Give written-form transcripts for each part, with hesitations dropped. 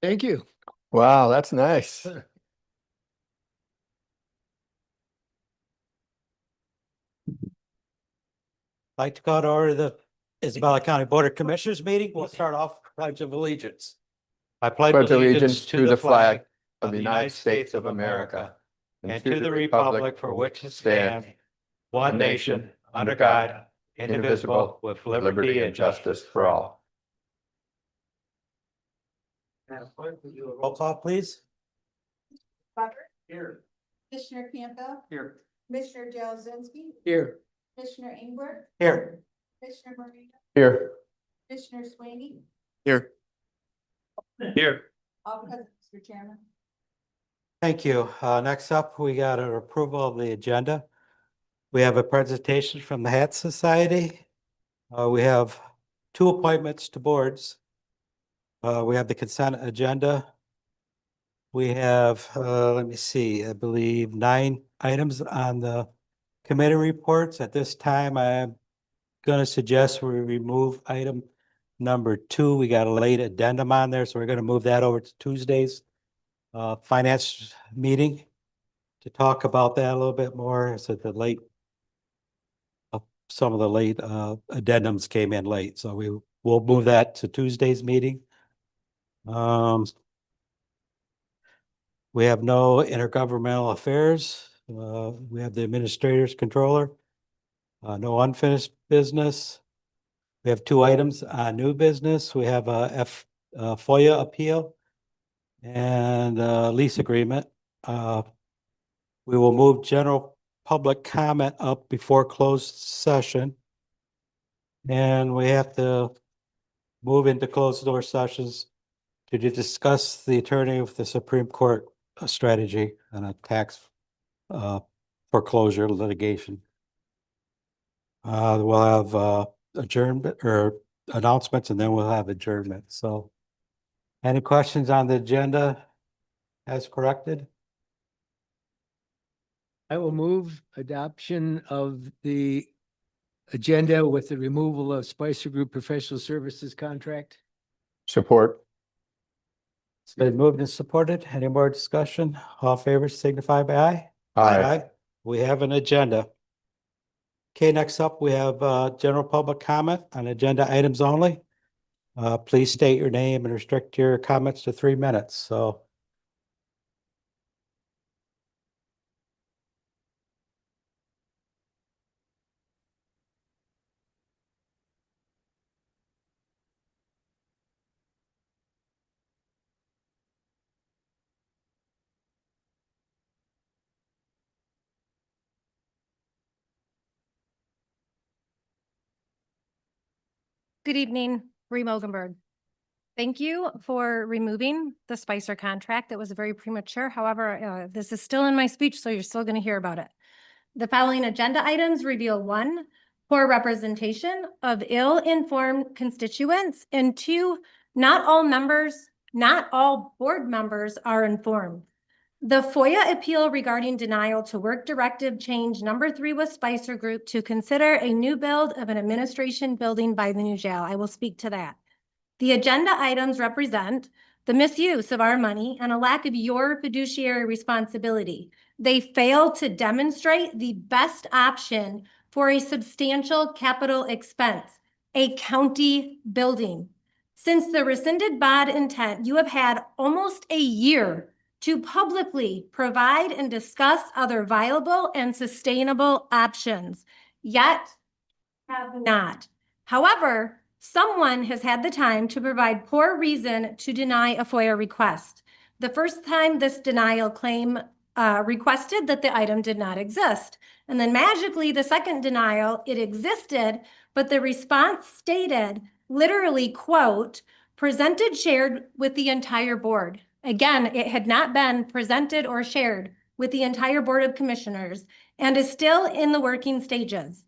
Thank you. Wow, that's nice. I'd like to call to order the Isabella County Board of Commissioners meeting. We'll start off with Pledge of Allegiance. I Pledge allegiance to the flag of the United States of America and to the republic for which it stands, one nation, under God, indivisible, with liberty and justice for all. Roll call, please. Butter. Here. Commissioner Campbell. Here. Commissioner Jałoszewski. Here. Commissioner Engberg. Here. Commissioner Moreno. here. Commissioner Sweeney. Here. Here. All present, Mr. Chairman. Thank you. Next up, we got an approval of the agenda. We have a presentation from the Hat Society. We have 2 appointments to boards. We have the consent agenda. We have, let me see, I believe 9 items on the committee reports. At this time, I'm going to suggest we remove item number 2. We got a late addendum on there, so we're going to move that over to Tuesday's finance meeting to talk about that a little bit more. So the late, some of the late addendums came in late, so we'll move that to Tuesday's meeting. We have no intergovernmental affairs. We have the administrator's controller. No unfinished business. We have 2 items on new business. We have a FOIA appeal and lease agreement. We will move general public comment up before closed session. And we have to move into closed door sessions to discuss the attorney of the Supreme Court strategy on a tax foreclosure litigation. We'll have adjournment or announcements, and then we'll have adjournment. So any questions on the agenda as corrected? I will move adoption of the agenda with the removal of Spicer Group Professional Services contract. Support. It's been moved and supported. Any more discussion? All in favor signify by aye. Aye. We have an agenda. Okay, next up, we have general public comment on agenda items only. Please state your name and restrict your comments to 3 minutes. So Good evening, Ree Mogenberg. Thank you for removing the Spicer contract. That was very premature. However, this is still in my speech, so you're still going to hear about it. The following agenda items reveal 1, poor representation of ill-informed constituents, and 2, not all board members are informed. The FOIA appeal regarding denial to work directive change number 3 with Spicer Group to consider a new build of an administration building by the new jail. I will speak to that. The agenda items represent the misuse of our money and a lack of your fiduciary responsibility. They fail to demonstrate the best option for a substantial capital expense, a county building. Since the rescinded bond intent, you have had almost a year to publicly provide and discuss other viable and sustainable options, yet have not. However, someone has had the time to provide poor reason to deny a FOIA request. The first time this denial claim requested that the item did not exist. And then magically the second denial, it existed, but the response stated, literally, quote, presented, shared with the entire board. Again, it had not been presented or shared with the entire Board of Commissioners and is still in the working stages.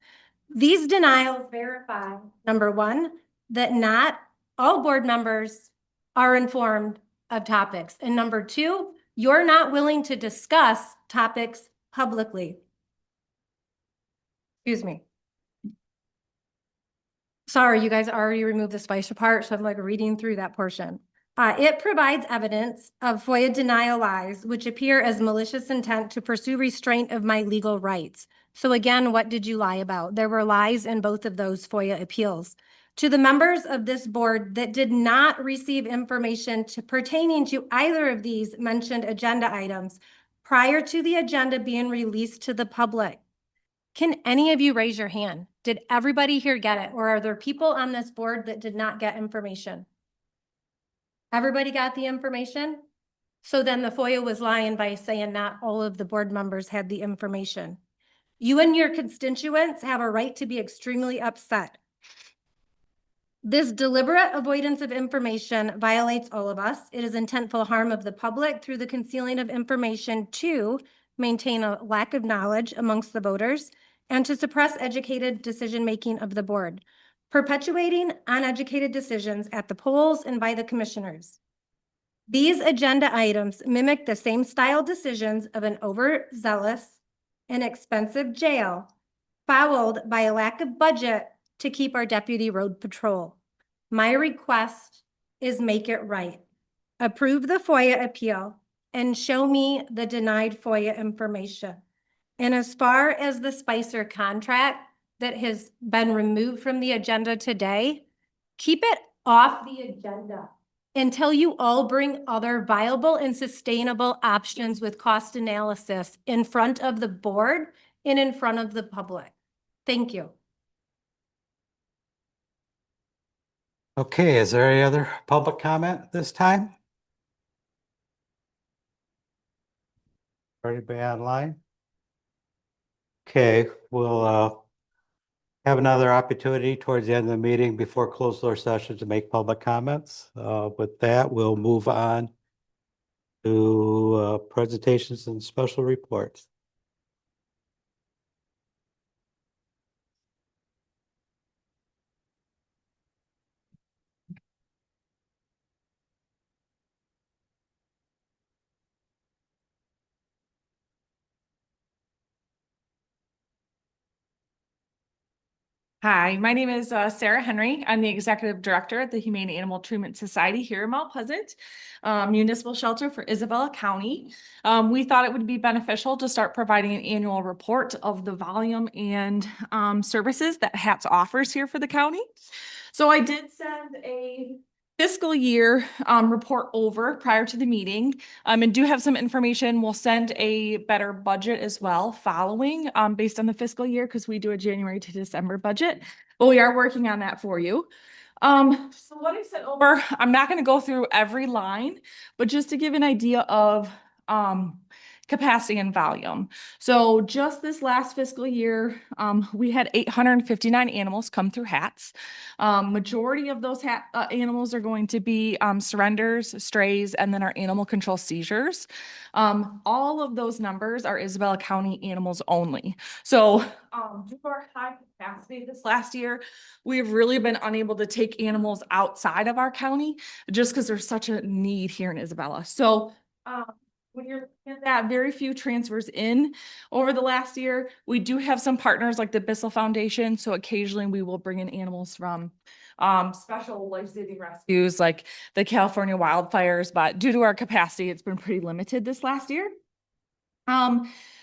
These denials verify, number one, that not all board members are informed of topics. And number two, you're not willing to discuss topics publicly. Excuse me. Sorry, you guys already removed the Spicer part, so I'm like reading through that portion. It provides evidence of FOIA denial lies, which appear as malicious intent to pursue restraint of my legal rights. So again, what did you lie about? There were lies in both of those FOIA appeals. To the members of this board that did not receive information pertaining to either of these mentioned agenda items prior to the agenda being released to the public, can any of you raise your hand? Did everybody here get it? Or are there people on this board that did not get information? Everybody got the information? So then the FOIA was lying by saying not all of the board members had the information. You and your constituents have a right to be extremely upset. This deliberate avoidance of information violates all of us. It is intentful harm of the public through the concealing of information to maintain a lack of knowledge amongst the voters and to suppress educated decision-making of the board, perpetuating uneducated decisions at the polls and by the commissioners. These agenda items mimic the same style decisions of an overzealous and expensive jail, followed by a lack of budget to keep our deputy road patrol. My request is make it right. Approve the FOIA appeal and show me the denied FOIA information. And as far as the Spicer contract that has been removed from the agenda today, keep it off the agenda until you all bring other viable and sustainable options with cost analysis in front of the board and in front of the public. Thank you. Okay, is there any other public comment this time? Anybody online? Okay, we'll have another opportunity towards the end of the meeting before closed door session to make public comments. With that, we'll move on to presentations and special reports. Hi, my name is Sarah Henry. I'm the Executive Director at the Humane Animal Treatment Society here in Mount Pleasant, municipal shelter for Isabella County. We thought it would be beneficial to start providing an annual report of the volume and services that HATS offers here for the county. So I did send a fiscal year report over prior to the meeting and do have some information. We'll send a better budget as well following based on the fiscal year because we do a January to December budget, but we are working on that for you. So what I sent over, I'm not going to go through every line, but just to give an idea of capacity and volume. So just this last fiscal year, we had 859 animals come through HATS. Majority of those animals are going to be surrenders, strays, and then our animal control seizures. All of those numbers are Isabella County animals only. So due to our high capacity this last year, we've really been unable to take animals outside of our county just because there's such a need here in Isabella. So when you're looking at that, very few transfers in over the last year. We do have some partners like the Bissell Foundation. So occasionally we will bring in animals from special life-saving rescues like the California wildfires, but due to our capacity, it's been pretty limited this last year.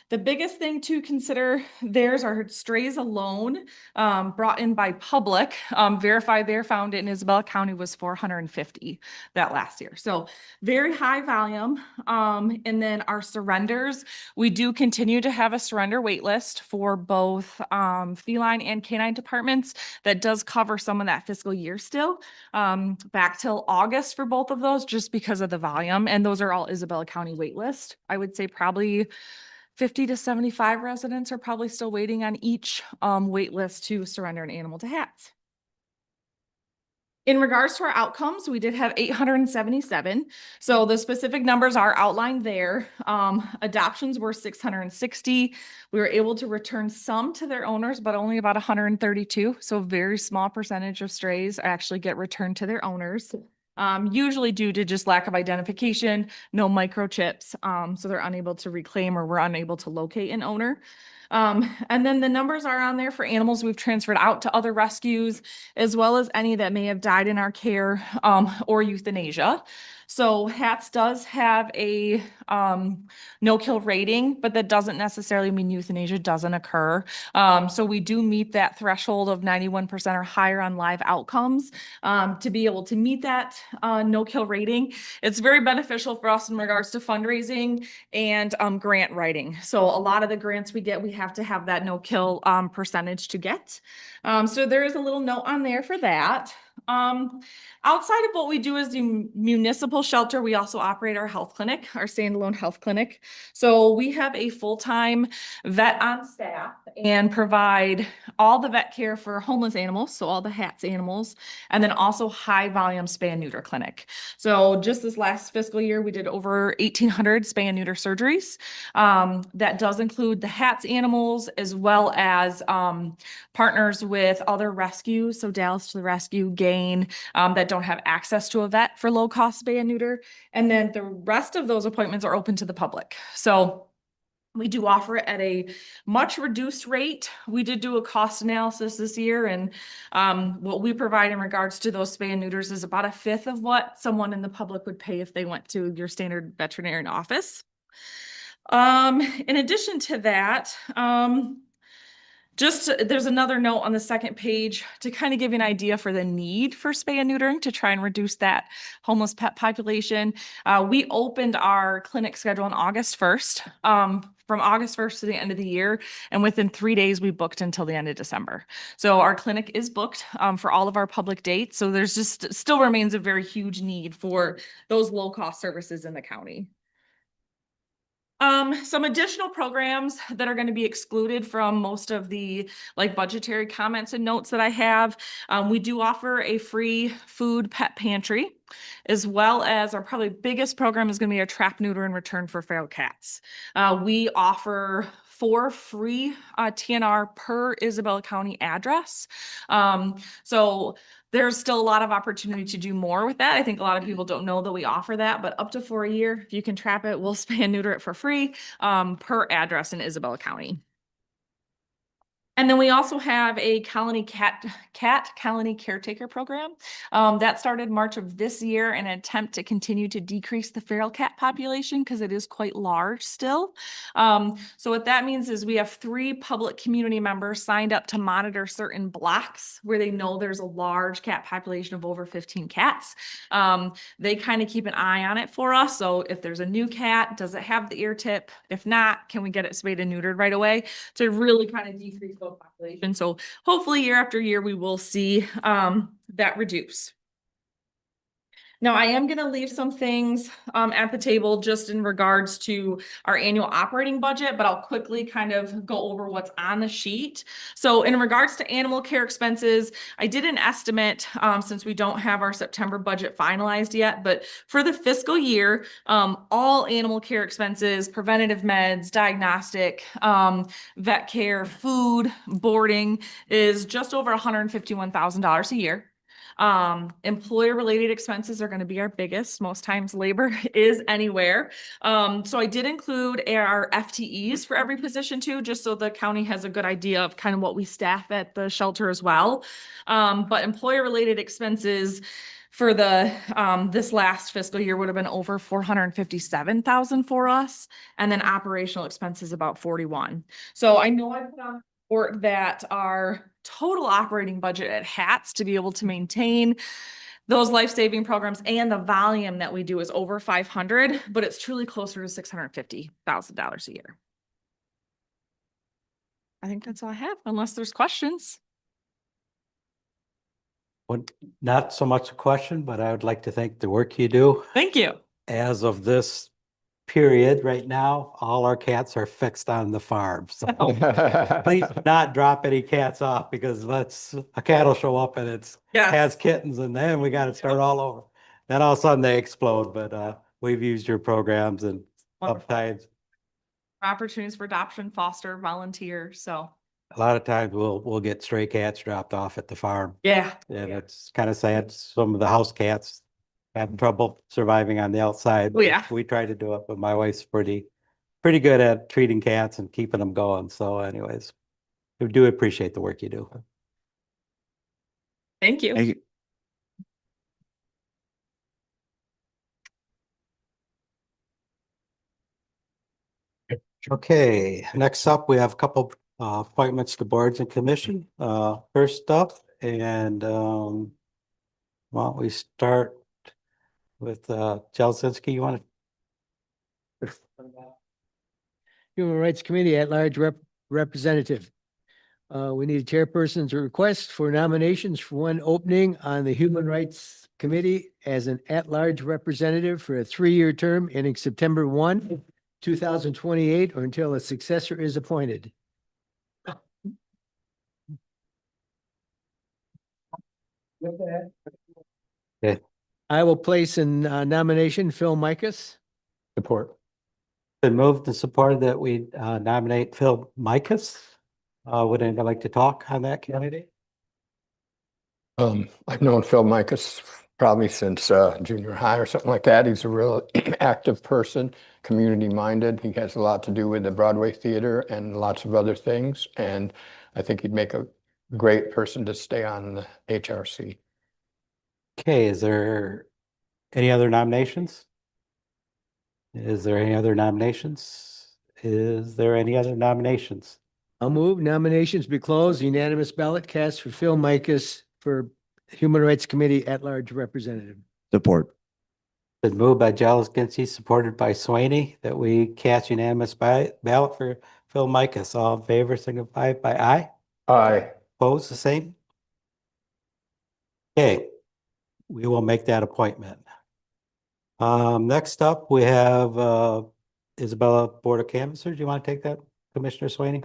The biggest thing to consider there's our strays alone brought in by public, verified there, found it in Isabella County was 450 that last year. So very high volume. And then our surrenders, we do continue to have a surrender wait list for both feline and canine departments that does cover some of that fiscal year still back till August for both of those just because of the volume. And those are all Isabella County wait list. I would say probably 50 to 75 residents are probably still waiting on each wait list to surrender an animal to HATS. In regards to our outcomes, we did have 877. So the specific numbers are outlined there. Adoptions were 660. We were able to return some to their owners, but only about 132. So a very small percentage of strays actually get returned to their owners. Usually due to just lack of identification, no microchips. So they're unable to reclaim or we're unable to locate an owner. And then the numbers are on there for animals we've transferred out to other rescues, as well as any that may have died in our care, or euthanasia. So HATS does have a no-kill rating, but that doesn't necessarily mean euthanasia doesn't occur. So we do meet that threshold of 91% or higher on live outcomes. To be able to meet that no-kill rating, it's very beneficial for us in regards to fundraising and grant writing. So a lot of the grants we get, we have to have that no-kill percentage to get. So there is a little note on there for that. Outside of what we do as the municipal shelter, we also operate our health clinic, our standalone health clinic. So we have a full-time vet on staff and provide all the vet care for homeless animals, so all the HATS animals, and then also high volume spay and neuter clinic. So just this last fiscal year, we did over 1,800 spay and neuter surgeries. That does include the HATS animals as well as partners with other rescues. So Dallas to the Rescue, Gain, that don't have access to a vet for low cost spay and neuter. And then the rest of those appointments are open to the public. So we do offer it at a much reduced rate. We did do a cost analysis this year, and what we provide in regards to those spay and neuters is about a fifth of what someone in the public would pay if they went to your standard veterinarian office. In addition to that, there's another note on the second page to kind of give you an idea for the need for spay and neutering to try and reduce that homeless pet population. We opened our clinic schedule on August 1st. From August 1st to the end of the year. And within 3 days, we booked until the end of December. So our clinic is booked for all of our public dates. So there's just still remains a very huge need for those low cost services in the county. Some additional programs that are going to be excluded from most of the budgetary comments and notes that I have. We do offer a free food pet pantry, as well as our probably biggest program is going to be our trap, neuter, and return for feral cats. We offer 4 free TNR per Isabella County address. So there's still a lot of opportunity to do more with that. I think a lot of people don't know that we offer that, but up to 4 a year, if you can trap it, we'll spay and neuter it for free per address in Isabella County. And then we also have a cat colony caretaker program that started March of this year in an attempt to continue to decrease the feral cat population because it is quite large still. So what that means is we have 3 public community members signed up to monitor certain blocks where they know there's a large cat population of over 15 cats. They kind of keep an eye on it for us. So if there's a new cat, does it have the ear tip? If not, can we get it spayed and neutered right away to really kind of decrease both population. So hopefully year after year, we will see that reduce. Now, I am going to leave some things at the table just in regards to our annual operating budget, but I'll quickly kind of go over what's on the sheet. So in regards to animal care expenses, I did an estimate since we don't have our September budget finalized yet, but for the fiscal year, all animal care expenses, preventative meds, diagnostic, vet care, food, boarding is just over $151,000 a year. Employer-related expenses are going to be our biggest. Most times labor is anywhere. So I did include our FTEs for every position too, just so the county has a good idea of kind of what we staff at the shelter as well. But employer-related expenses for the this last fiscal year would have been over 457,000 for us, and then operational expenses about 41. So I know I put on that our total operating budget at HATS to be able to maintain those life-saving programs and the volume that we do is over 500, but it's truly closer to $650,000 a year. I think that's all I have, unless there's questions. Well, not so much a question, but I would like to thank the work you do. Thank you. As of this period. Right now, all our cats are fixed on the farm, so please not drop any cats off because a cat will show up and has Yes. kittens and then we got to start all over. Then all of a sudden they explode, but we've used your programs and Wonderful. sometimes, Opportunities for adoption, foster, volunteer, so. a lot of times we'll get stray cats dropped off at the farm. Yeah. And it's kind of sad. Some of the house cats have trouble surviving on the outside. Oh, yeah. We try to do it, but my wife's pretty good at treating cats and keeping them going. So anyways, we do appreciate the work you do. Thank you. Thank you. Okay, next up, we have a couple appointments to boards and commission. First up, and why don't we start with Jelsinski, you want to? Human Rights Committee at-large representative. We need a chairperson's request for nominations for one opening on the Human Rights Committee as an at-large representative for a 3-year term ending September 1, 2028, or until a successor is appointed. I will place in nomination Phil Micus. Support. Been moved and supported that we nominate Phil Micus. Would anybody like to talk on that candidate? I've known Phil Micus probably since junior high or something like that. He's a real active person, community minded. He has a lot to do with the Broadway theater and lots of other things. And I think he'd make a great person to stay on the HRC. Okay, is there any other nominations? Is there any other nominations? Is there any other nominations? I'll move nominations be closed, unanimous ballot cast for Phil Micus for Human Rights Committee at-large representative. Support. Been moved by Jelsinski, supported by Swaney, that we cast unanimous ballot for Phil Micus. All in favor, signify by aye. Aye. Opposed, the same? Okay, we will make that appointment. Next up, we have Isabella, Board of Canvassers. Do you want to take that, Commissioner Swaney?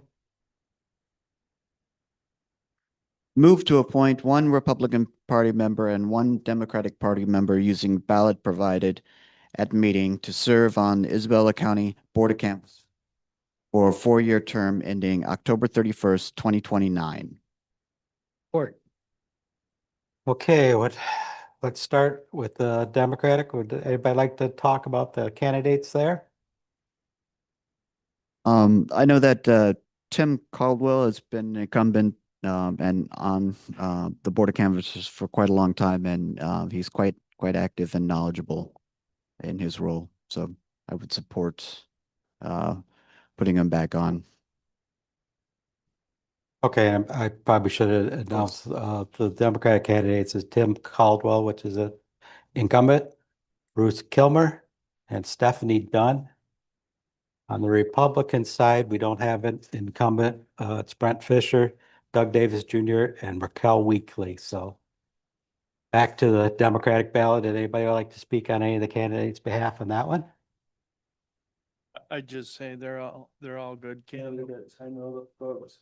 Move to appoint one Republican Party member and one Democratic Party member using ballot provided at meeting to serve on Isabella County Board of Canvassers for a 4-year term ending October 31st, 2029. Support. Okay, let's start with the Democratic. Would anybody like to talk about the candidates there? I know that Tim Caldwell has been incumbent and on the Board of Canvassers for quite a long time, and he's quite active and knowledgeable in his role. So I would support putting him back on. Okay, I probably should have announced the Democratic candidates is Tim Caldwell, which is an incumbent, Bruce Kilmer, and Stephanie Dunn. On the Republican side, we don't have an incumbent. It's Brent Fisher, Doug Davis Jr., and Raquel Weekly. So back to the Democratic ballot. Did anybody like to speak on any of the candidates' behalf on that one? I'd just say they're all good candidates. I know the folks.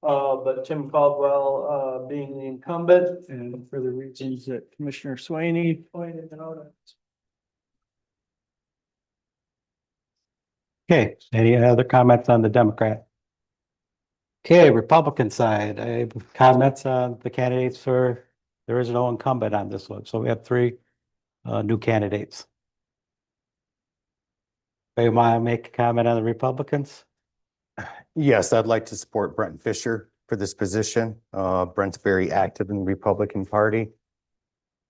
But Tim Caldwell, being the incumbent and for the reasons that Commissioner Swaney pointed out. Okay, any other comments on the Democrat? Okay, Republican side, I have comments on the candidates for, there is no incumbent on this one, so we have 3 new candidates. Do you want to make a comment on the Republicans? Yes, I'd like to support Brent Fisher for this position. Brent's very active in the Republican Party,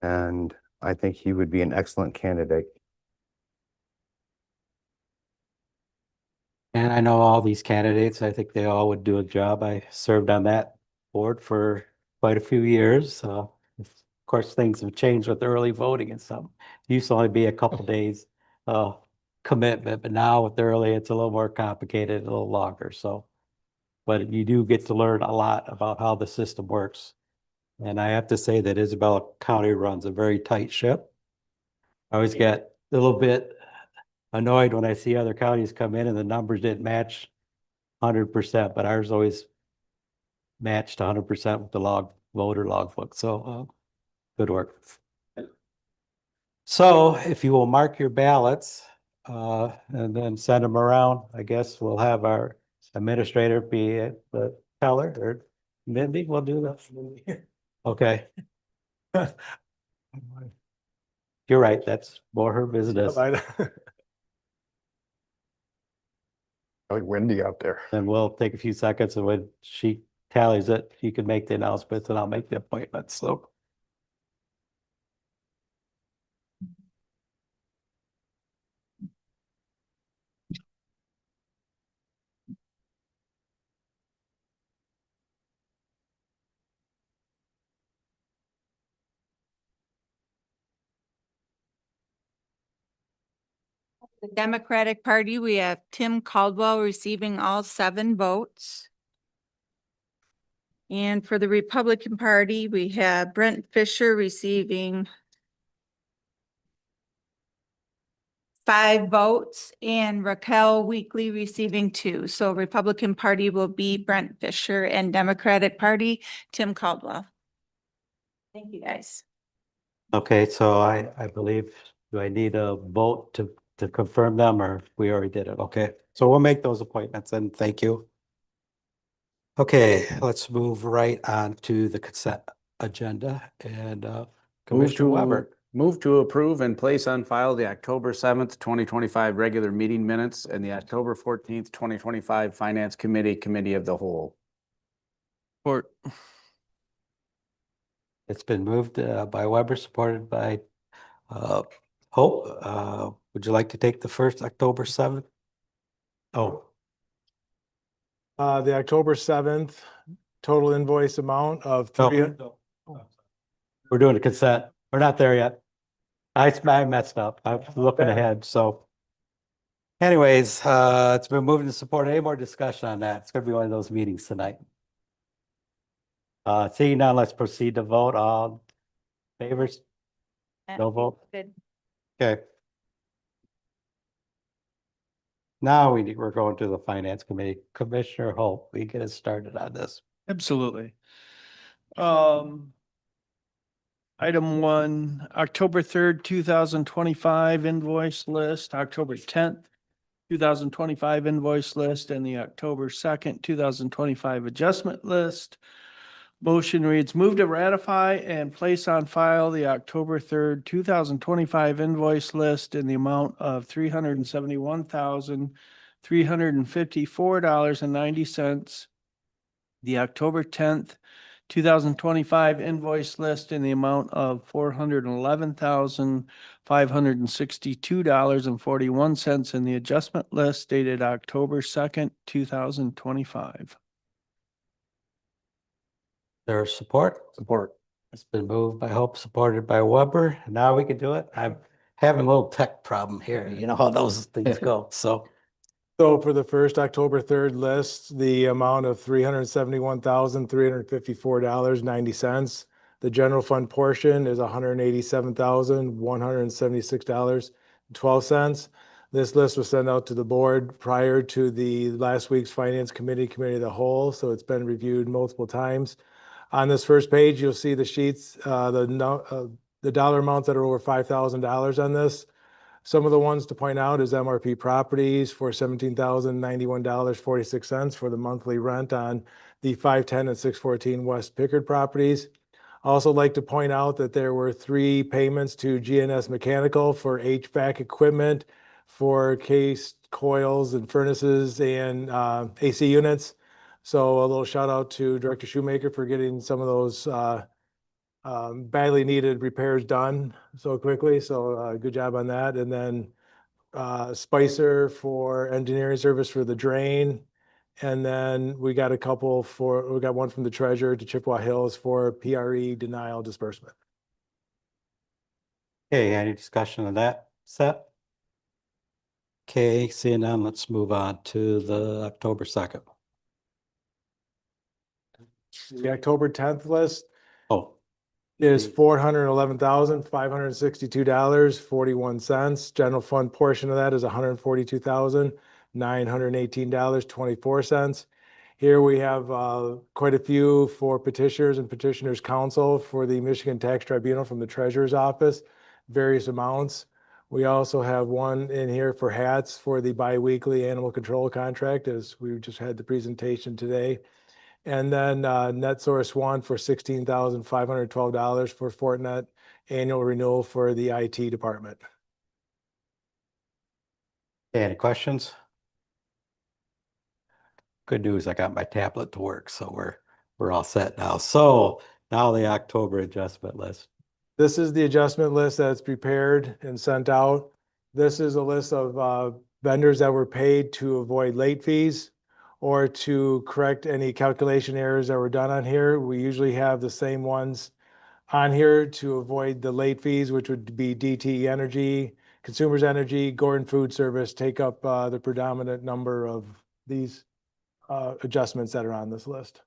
and I think he would be an excellent candidate. And I know all these candidates, I think they all would do a job. I served on that board for quite a few years. Of course, things have changed with early voting and stuff. It used to only be a couple days commitment, but now with early, it's a little more complicated, a little longer. So, but you do get to learn a lot about how the system works. And I have to say that Isabella County runs a very tight ship. I always get a little bit annoyed when I see other counties come in and the numbers didn't match 100%, but ours always matched 100% with the voter logbook. So good work. So if you will mark your ballots and then send them around, I guess we'll have our administrator be it, the teller or Mindy, we'll do that. Okay. You're right, that's more her business. Really windy out there. Then we'll take a few seconds and when she tallies it, you can make the announcements and I'll make the appointments. So. The Democratic Party, we have Tim Caldwell receiving all 7 votes. And for the Republican Party, we have Brent Fisher receiving 5 votes and Raquel Weekly receiving 2. So Republican Party will be Brent Fisher and Democratic Party, Tim Caldwell. Thank you, guys. Okay, so I believe, do I need a vote to confirm them or we already did it? Okay, so we'll make those appointments and thank you. Okay, let's move right on to the consent agenda and Commissioner Weber. Move to approve and place on file the October 7th, 2025 regular meeting minutes and the October 14th, 2025 Finance Committee of the Whole. Support. It's been moved by Weber, supported by Hope. Would you like to take the first October 7th? Oh, The October 7th total invoice amount of no. We're doing a consent. We're not there yet. I messed up. I'm looking ahead, so. Anyways, it's been moved to support. Any more discussion on that? It's gonna be one of those meetings tonight. Seeing none, let's proceed to vote. All favors? No vote? Good. Okay. Now we're going to the Finance Committee. Commissioner Holt, we get us started on this. Absolutely. Item 1, October 3rd, 2025 invoice list, October 10th, 2025 invoice list, and the October 2nd, 2025 adjustment list. Motion reads, move to ratify and place on file the October 3rd, 2025 invoice list in the amount of $371,354.90. The October 10th, 2025 invoice list in the amount of $411,562.41 and the adjustment list dated October 2nd, 2025. There's support? Support. It's been moved by Hope, supported by Weber. Now we can do it. I'm having a little tech problem here. You know how those things go, so. So for the first October 3rd list, the amount of $371,354.90. The general fund portion is $187,176.12. This list was sent out to the board prior to the last week's Finance Committee of the Whole, so it's been reviewed multiple times. On this first page, you'll see the sheets, the dollar amounts that are over $5,000 on this. Some of the ones to point out is MRP Properties for $17,091.46 for the monthly rent on the 510 and 614 West Pickard properties. I also like to point out that there were 3 payments to GNS Mechanical for HVAC equipment, for case coils and furnaces and AC units. So a little shout out to Director Shoemaker for getting some of those badly needed repairs done so quickly. So good job on that. And then Spicer for engineering service for the drain. And then we got one from the treasurer to Chippewa Hills for PRE denial disbursement. Okay, any discussion on that set? Okay, seeing none, let's move on to the October 2nd. The October 10th list, Oh, is $411,562.41. General fund portion of that is $142,918.24. Here we have quite a few for petitioners and petitioners counsel for the Michigan Tax Tribunal from the Treasurer's Office, various amounts. We also have one in here for hats for the biweekly animal control contract, as we just had the presentation today. And then Net Source One for $16,512 for Fortinet annual renewal for the IT department. Any questions? Good news, I got my tablet to work, so we're all set now. So now the October adjustment list. This is the adjustment list that's prepared and sent out. This is a list of vendors that were paid to avoid late fees or to correct any calculation errors that were done on here. We usually have the same ones on here to avoid the late fees, which would be DTE Energy, Consumers Energy, Gordon Food Service take up the predominant number of these adjustments that are on this list.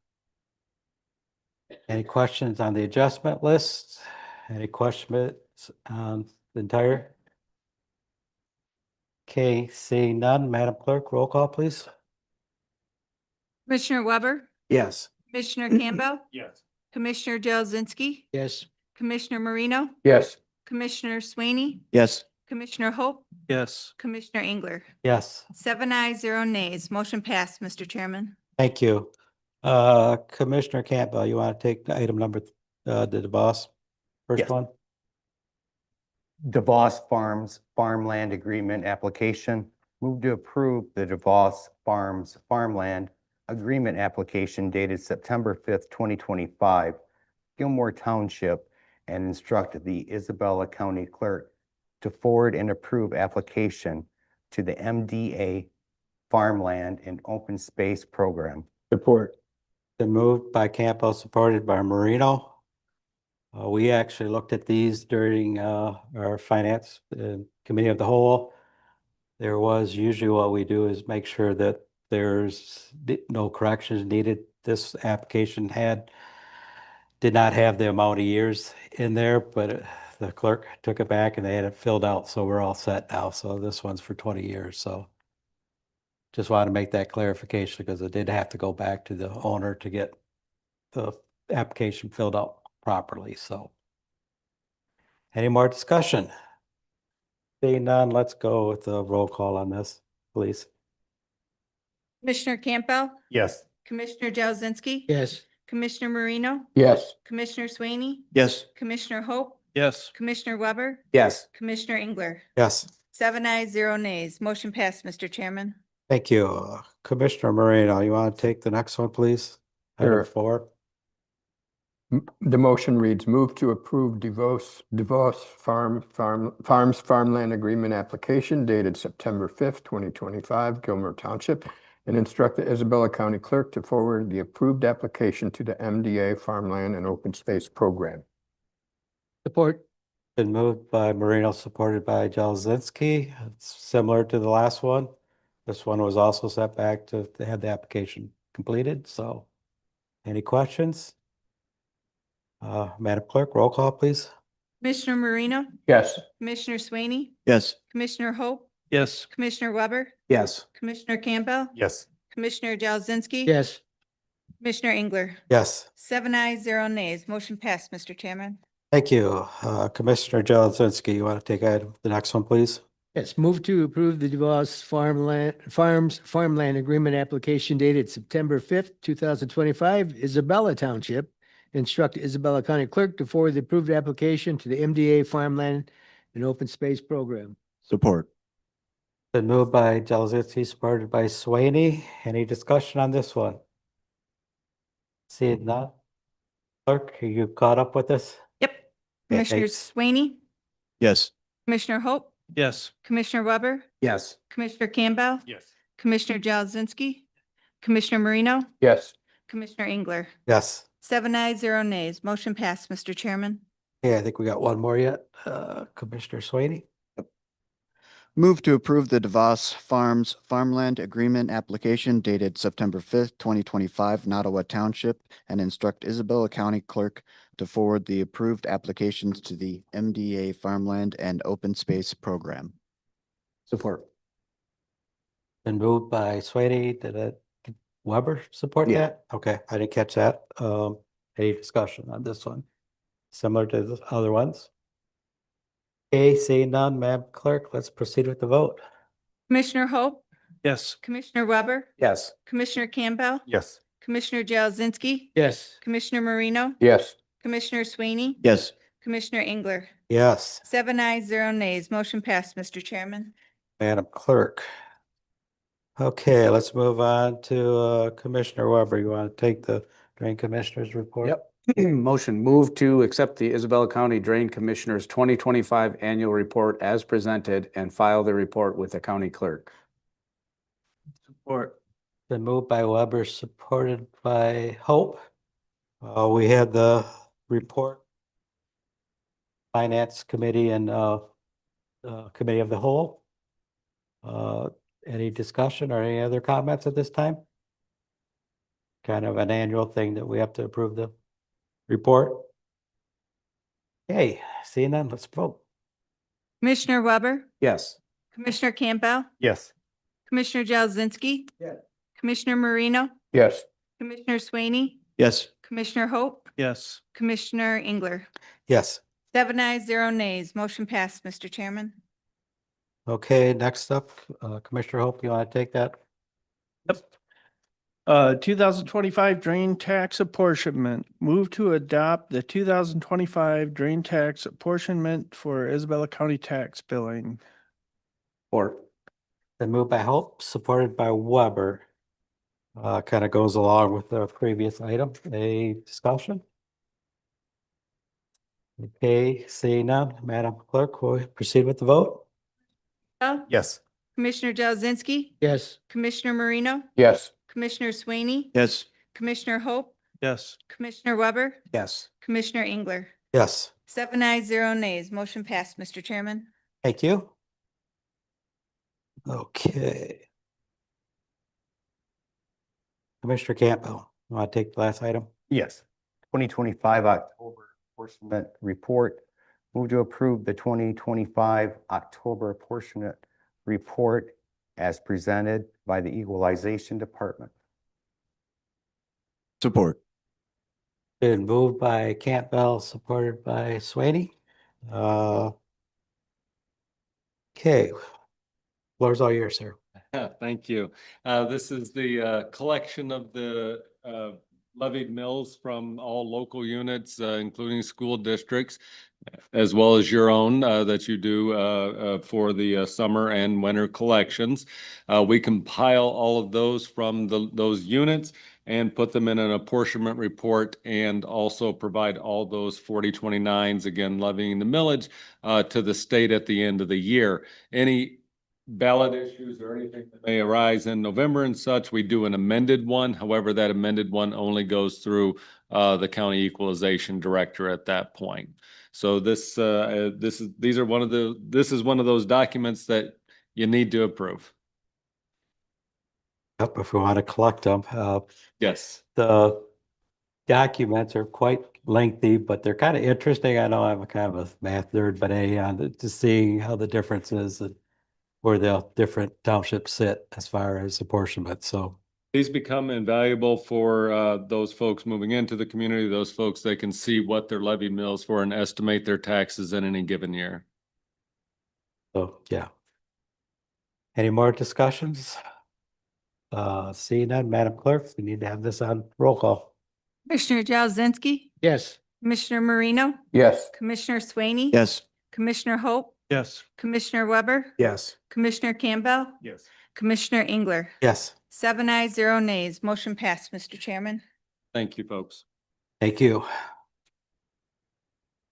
Any questions on the adjustment list? Any questions on the entire? Okay, seeing none, Madam Clerk, roll call, please. Commissioner Weber, Yes. Commissioner Campbell, Yes. Commissioner Jelzinski, Yes. Commissioner Marino, Yes. Commissioner Swaney, Yes. Commissioner Hope, Yes. Commissioner Engler. Yes, 7 ayes, 0 nays. Motion passed, Mr. Chairman. thank you. Commissioner Campbell, you want to take item number, the boss? First Yes. one? DeVos Farms Farmland Agreement Application. Move to approve the DeVos Farms Farmland Agreement Application dated September 5th, 2025, Gilmore Township, and instruct the Isabella County Clerk to forward and approve application to the MDA Farmland and Open Space Program. Support. Been moved by Campbell, supported by Marino. We actually looked at these during our finance committee of the whole. There was usually what we do is make sure that there's no corrections needed. This application did not have the amount of years in there, but the clerk took it back and they had it filled out, so we're all set now. So this one's for 20 years, so. Just wanted to make that clarification because it did have to go back to the owner to get the application filled out properly, so. Any more discussion? Seeing none, let's go with the roll call on this, please. Commissioner Campbell, Yes. Commissioner Jelzinski. Yes. Commissioner Marino, Yes. Commissioner Swaney, Yes. Commissioner Hope, Yes. Commissioner Weber, Yes. Commissioner Engler. Yes, 7 ayes, 0 nays. Motion passed, Mr. Chairman. thank you. Commissioner Moreno, you want to take the next one, please? Item Sure. 4. The motion reads, move to approve DeVos Farms Farmland Agreement Application dated September 5th, 2025, Gilmer Township, and instruct the Isabella County Clerk to forward the approved application to the MDA Farmland and Open Space Program. Support. Been moved by Marino, supported by Jelzinski. It's similar to the last one. This one was also set back to have the application completed, so. Any questions? Madam Clerk, roll call, please. Commissioner Marino, Yes. Commissioner Swaney, Yes. Commissioner Hope, Yes. Commissioner Weber, Yes. Commissioner Campbell, Yes. Commissioner Jelzinski. Yes. Commissioner Engler. Yes, 7 ayes, 0 nays. Motion passed, Mr. Chairman. thank you. Commissioner Jelzinski, you want to take the next one, please? Yes, move to approve the DeVos Farmland Agreement application dated September 5th, 2025, Isabella Township. Instruct Isabella County Clerk to forward the approved application to the MDA Farmland and Open Space Program. Support. Been moved by Jelzinski, supported by Swaney. Any discussion on this one? Seeing none. Clerk, are you caught up with this? Yep. Commissioner thanks. Swaney, Yes. Commissioner Hope, Yes. Commissioner Weber, Yes. Commissioner Campbell, Yes. Commissioner Jelzinski, Commissioner Marino, Yes. Commissioner Engler. Yes. 7 ayes, 0 nays. Motion passed, Mr. Chairman. Yeah, I think we got one more yet. Commissioner Swaney. Move to approve the DeVos Farms Farmland Agreement application dated September 5th, 2025, Nottawa Township, and instruct Isabella County Clerk to forward the approved applications to the MDA Farmland and Open Space Program. Support. Been moved by Sweetie. Did it, Weber support Yeah. that? Okay, I didn't catch that. Any discussion on this one? Similar to the other ones? Okay, seeing none, Madam Clerk, let's proceed with the vote. Commissioner Hope, Yes. Commissioner Weber, Yes. Commissioner Campbell, Yes. Commissioner Jazinski, Yes. Commissioner Marino, Yes. Commissioner Sweeney, Yes. Commissioner Engler. Yes, 7 ayes, 0 nays. Motion passed, Mr. Chairman. Madam Clerk. Okay, let's move on to Commissioner Weber. You want to take the Drain Commissioners report? Yep. Motion move to accept the Isabella County Drain Commissioners 2025 Annual Report as presented and file the report with the county clerk. Support. Been moved by Weber, supported by Hope. We had the report. Finance Committee and Committee of the Whole. Any discussion or any other comments at this time? Kind of an annual thing that we have to approve the report. Okay, seeing none, let's vote. Commissioner Weber, Yes. Commissioner Campbell, Yes. Commissioner Jazinski. Yes. Commissioner Marino, Yes. Commissioner Sweeney, Yes. Commissioner Hope, Yes. Commissioner Engler. Yes. 7 ayes, 0 nays. Motion passed, Mr. Chairman. Okay, next up, Commissioner Hope, you want to take that? 2025 drain tax apportionment. Move to adopt the 2025 drain tax apportionment for Isabella County tax billing. Support. Been moved by Hope, supported by Weber. Kind of goes along with the previous item. A discussion? Okay, seeing none, Madam Clerk, will we proceed with the vote? Yes. Commissioner Jazinski, Yes. Commissioner Marino, Yes. Commissioner Sweeney, Yes. Commissioner Hope, Yes. Commissioner Weber, Yes. Commissioner Engler. Yes, 7 ayes, 0 nays. Motion passed, Mr. Chairman. thank you. Okay. Commissioner Campbell, you want to take the last item? Yes. 2025 October apportionment report. Move to approve the 2025 October apportionment report as presented by the Equalization Department. Support. Been moved by Campbell, supported by Sweeney. Okay. Floor's all yours, sir. Thank you. This is the collection of the levied mills from all local units, including school districts, as well as your own that you do for the summer and winter collections. We compile all of those from those units and put them in an apportionment report and also provide all those 4029s, again, levying the millage to the state at the end of the year. Any ballot issues or anything that may arise in November and such, we do an amended one. However, that amended one only goes through the county equalization director at that point. So this is one of those documents that you need to approve. Yep, if we want to collect them. Yes. The documents are quite lengthy, but they're kind of interesting. I know I'm a kind of a math nerd, but to seeing how the difference is and where the different townships sit as far as apportionment. So These become invaluable for those folks moving into the community, those folks, they can see what their levy mills for and estimate their taxes in any given year. yeah. Any more discussions? Seeing none, Madam Clerk, we need to have this on roll call. Commissioner Jazinski, Yes. Commissioner Marino, Yes. Commissioner Sweeney. Yes. Commissioner Hope, Yes. Commissioner Weber, Yes. Commissioner Campbell, Yes. Commissioner Engler. Yes, 7 ayes, 0 nays. Motion passed, Mr. Chairman. Thank you, folks. thank you.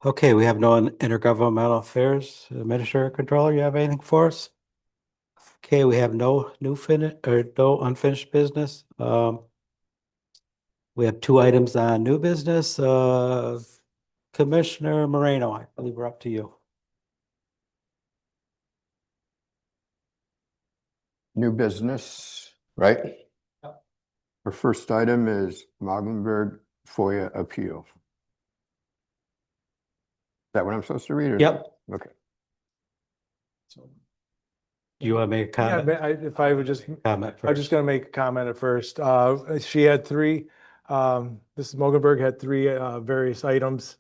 Okay, we have no intergovernmental affairs. Administrator Controller, you have anything for us? Okay, we have no no unfinished business. We have 2 items on new business. Commissioner Moreno, I believe we're up to you. New business, right? Our first item is Moglenberg FOIA appeal. Is that what I'm supposed to read? or- Yep. Okay. You want to make a Yeah, comment? if I would just, Comment I'm just first. gonna make a comment at first. She had three, Mrs. Mogenberg had three, various items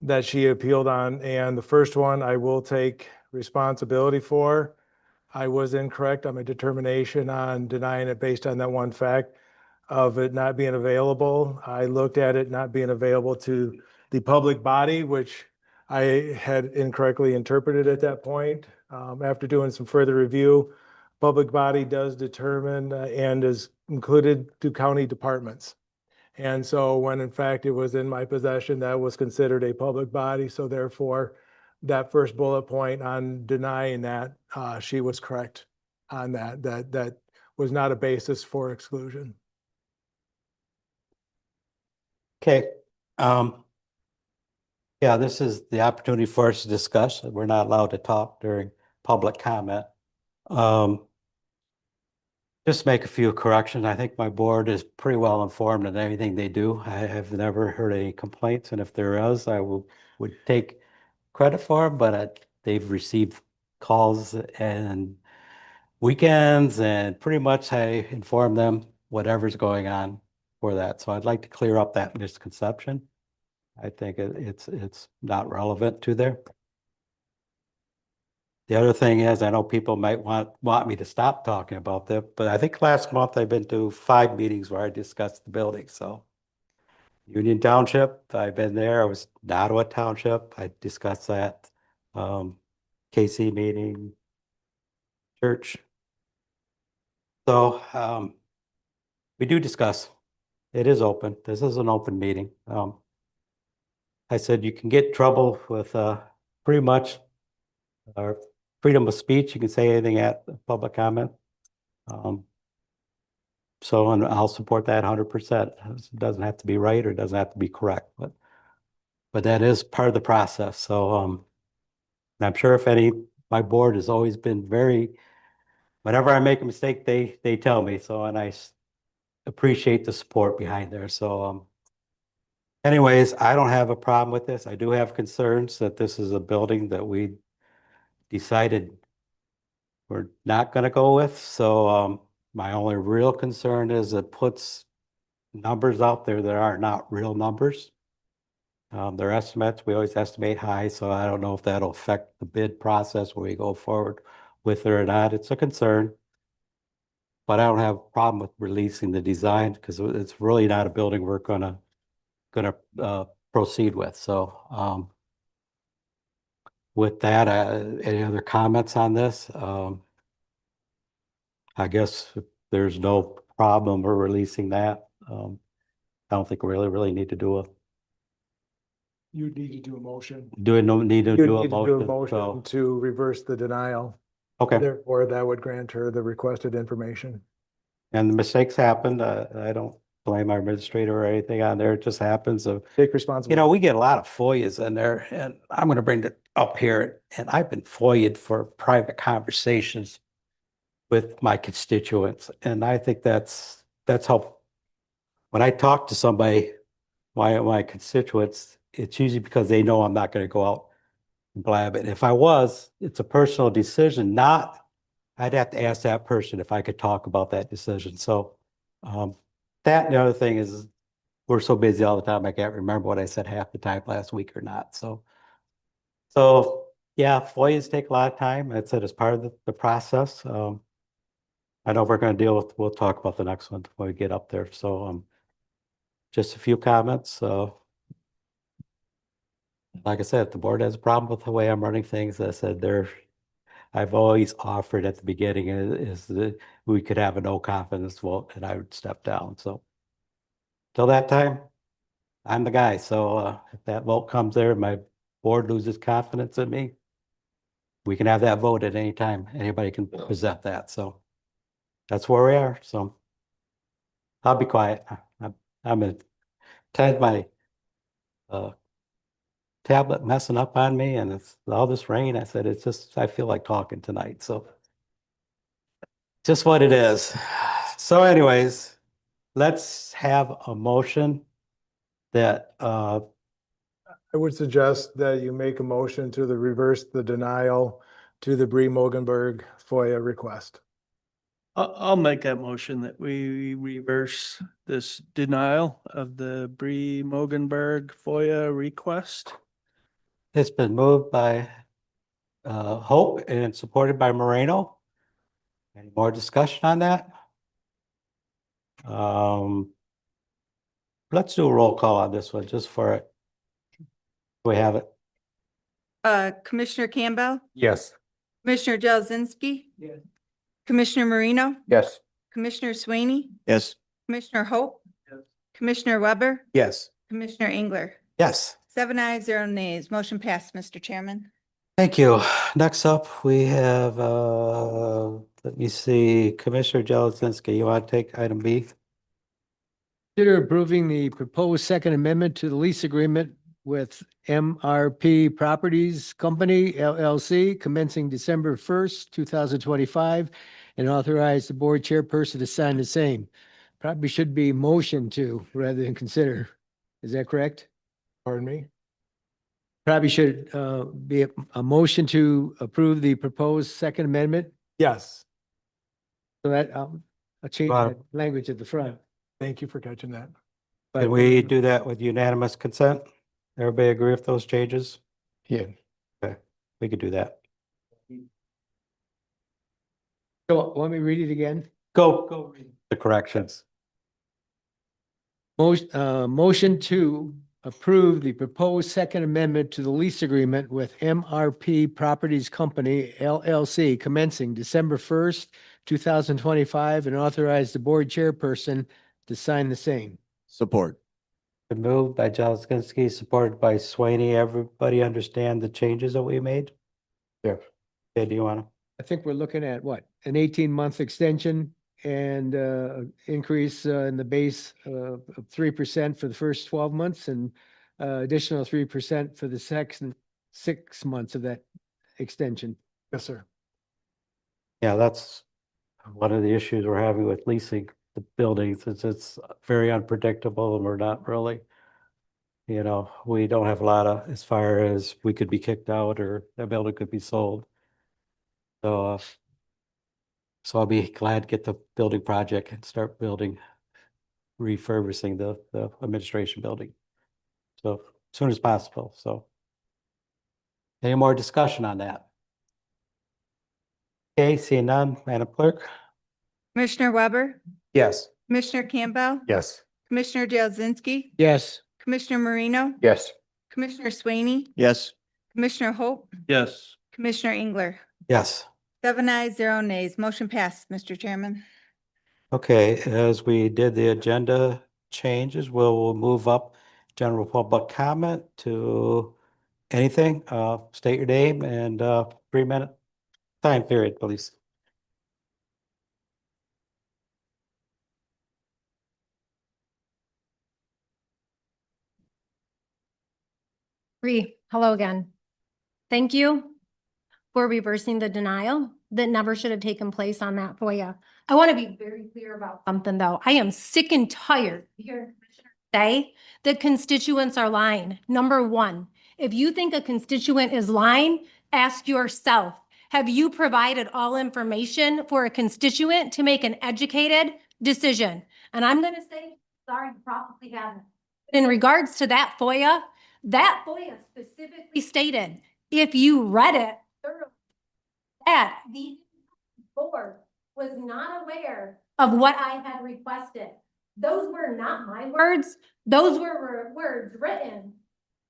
that she appealed on, and the first one I will take responsibility for. I was incorrect on my determination on denying it based on that one fact of it not being available. I looked at it not being available to the public body, which I had incorrectly interpreted at that point. After doing some further review, public body does determine and is included to county departments. And so when in fact it was in my possession, that was considered a public body. So therefore, that first bullet point on denying that, she was correct on that, that was not a basis for exclusion. Okay. Yeah, this is the opportunity for us to discuss. We're not allowed to talk during public comment. Just make a few corrections. I think my board is pretty well informed in anything they do. I have never heard any complaints, and if there is, I would take credit for them, but they've received calls and weekends, and pretty much I inform them whatever's going on for that. So I'd like to clear up that misconception. I think it's not relevant to there. The other thing is, I know people might want me to stop talking about that, but I think last month I've been to 5 meetings where I discussed the building, so. Union Township, I've been there. I was in Ottawa Township. I discussed that. KC meeting, church. So, we do discuss. It is open. This is an open meeting. I said you can get in trouble with, pretty much our freedom of speech. You can say anything at public comment. So, and I'll support that 100%. It doesn't have to be right or it doesn't have to be correct, but that is part of the process. So, and I'm sure my board has always been whenever I make a mistake, they tell me. So, and I appreciate the support behind there. So, anyways, I don't have a problem with this. I do have concerns that this is a building that we decided we're not going to go with. So, my only real concern is it puts numbers out there that are not real numbers. They're estimates. We always estimate high, so I don't know if that'll affect the bid process when we go forward with it or not. It's a concern. But I don't have a problem with releasing the design because it's really not a building we're gonna proceed with. So with that, any other comments on this? I guess if there's no problem with releasing that. I don't think we really need to You need to do a motion. need to You do a need to do a motion. motion So, to reverse the denial. okay. Therefore, that would grant her the requested information. And the mistakes happened. I don't blame our administrator or anything on there. It just happens. Take responsibility. We get a lot of FOIAs in there, and I'm going to bring it up here. And I've been FOIA'd for private conversations with my constituents. And I think that's how, when I talk to somebody, my constituents, it's usually because they know I'm not going to go out and blab it. If I was, it's a personal decision, I'd have to ask that person if I could talk about that decision. So that and the other thing is we're so busy all the time, I can't remember what I said half the time last week or not. So yeah, FOIAs take a lot of time. I said it's part of the process. I know we're going to we'll talk about the next one when we get up there. So just a few comments. Like I said, if the board has a problem with the way I'm running things, I said I've always offered at the beginning is that we could have a no confidence vote and I would step down. So till that time, I'm the guy. So if that vote comes there, my board loses confidence in me, we can have that vote at any time. Anybody can present that. So that's where we are. So I'll be quiet. I'm gonna tend my tablet messing up on me and it's all this rain. I said, I feel like talking tonight. So just what it is. So anyways, let's have a motion that, I would suggest that you make a motion to reverse the denial to the Bree Mogenberg FOIA request. I'll make that motion that we reverse this denial of the Bree Mogenberg FOIA request. it's been moved by Hope and supported by Moreno. Any more discussion on that? Let's do a roll call on this one, just for it. We have it. Commissioner Campbell, Yes. Commissioner Jelzinski. Yes. Commissioner Marino, Yes. Commissioner Swaney, Yes. Commissioner Hope. Yes. Commissioner Weber, Yes. Commissioner Engler. Yes. 7 ayes, 0 nays. Motion passed, Mr. Chairman. Thank you. Next up, we have, let me see, Commissioner Jelzinski, you want to take item B? Consider approving the proposed second amendment to the lease agreement with MRP Properties Company LLC commencing December 1st, 2025, and authorize the board chairperson to sign the same. Probably should be motion to rather than consider. Is that correct? Pardon me? Probably should be a motion to approve the proposed second amendment. Yes. So that I'll change Wow. that language at the front. Thank you for catching that. But Can we do that with unanimous consent? Everybody agree with those changes? Yeah. Okay, we could do that. So want me to read it again? Go read the corrections. Motion to approve the proposed second amendment to the lease agreement with MRP Properties Company LLC commencing December 1st, 2025, and authorize the board chairperson to sign the same. Support. Been moved by Jelzinski, supported by Swaney. Everybody understand the changes that we made? Yeah. Okay, do you want to? I think we're looking at what, an 18-month extension and increase in the base of 3% for the first 12 months and additional 3% for the second 6 months of that extension. Yes, sir. Yeah, that's one of the issues we're having with leasing the buildings. It's very unpredictable and we're not really, we don't have a lot of, as far as we could be kicked out or the building could be sold. So I'll be glad to get the building project and start refurbishing the administration building. So as soon as possible, so. Any more discussion on that? Okay, seeing none, Madam Clerk? Commissioner Weber, Yes. Commissioner Campbell, Yes. Commissioner Jelzinski, Yes. Commissioner Marino, Yes. Commissioner Swaney, Yes. Commissioner Hope, Yes. Commissioner Engler. Yes. 7 ayes, 0 nays. Motion passed, Mr. Chairman. Okay, as we did the agenda changes, we'll move up general public comment to anything. State your name and 3-minute time period, please. Bree, hello again. Thank you for reversing the denial that never should have taken place on that FOIA. I want to be very clear about something though. I am sick and tired of hearing commissioners say that constituents are lying. Number one, if you think a constituent is lying, ask yourself, have you provided all information for a constituent to make an educated decision? And I'm going to say, sorry, you probably haven't. In regards to that FOIA specifically stated, if you read it thoroughly, that the board was not aware of what I had requested. Those were not my words. Those were words written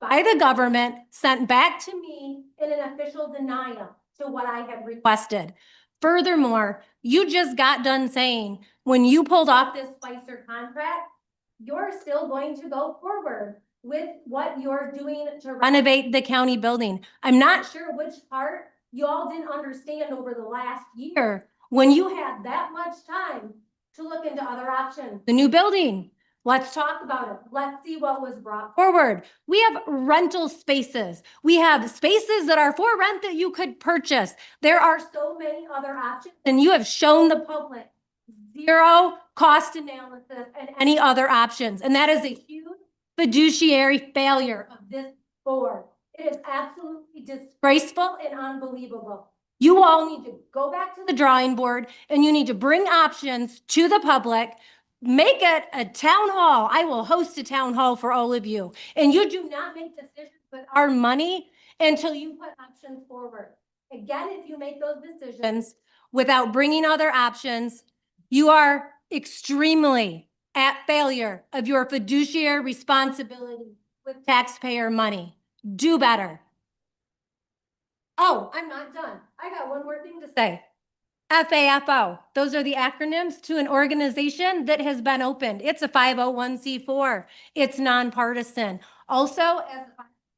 by the government, sent back to me in an official denial to what I had requested. Furthermore, you just got done saying when you pulled off this Spicer contract, you're still going to go forward with what you're doing to renovate the county building. I'm not sure which part you all didn't understand over the last year when you had that much time to look into other options. The new building, Let's talk about it. Let's see what was brought forward. We have rental spaces. We have spaces that are for rent that you could purchase. There are so many other options, and you have shown the public zero cost analysis and any other options. And that is a huge fiduciary failure of this board. It is absolutely disgraceful and unbelievable. You all need to go back to the drawing board and you need to bring options to the public. Make it a town hall. I will host a town hall for all of you. And you do not make decisions with our money until you put options forward. Again, if you make those decisions without bringing other options, you are extremely at failure of your fiduciary responsibility with taxpayer money. Do better. Oh, I'm not done. I got one more thing to say. FAFO, those are the acronyms to an organization that has been opened. It's a 501c4. It's nonpartisan. Also, as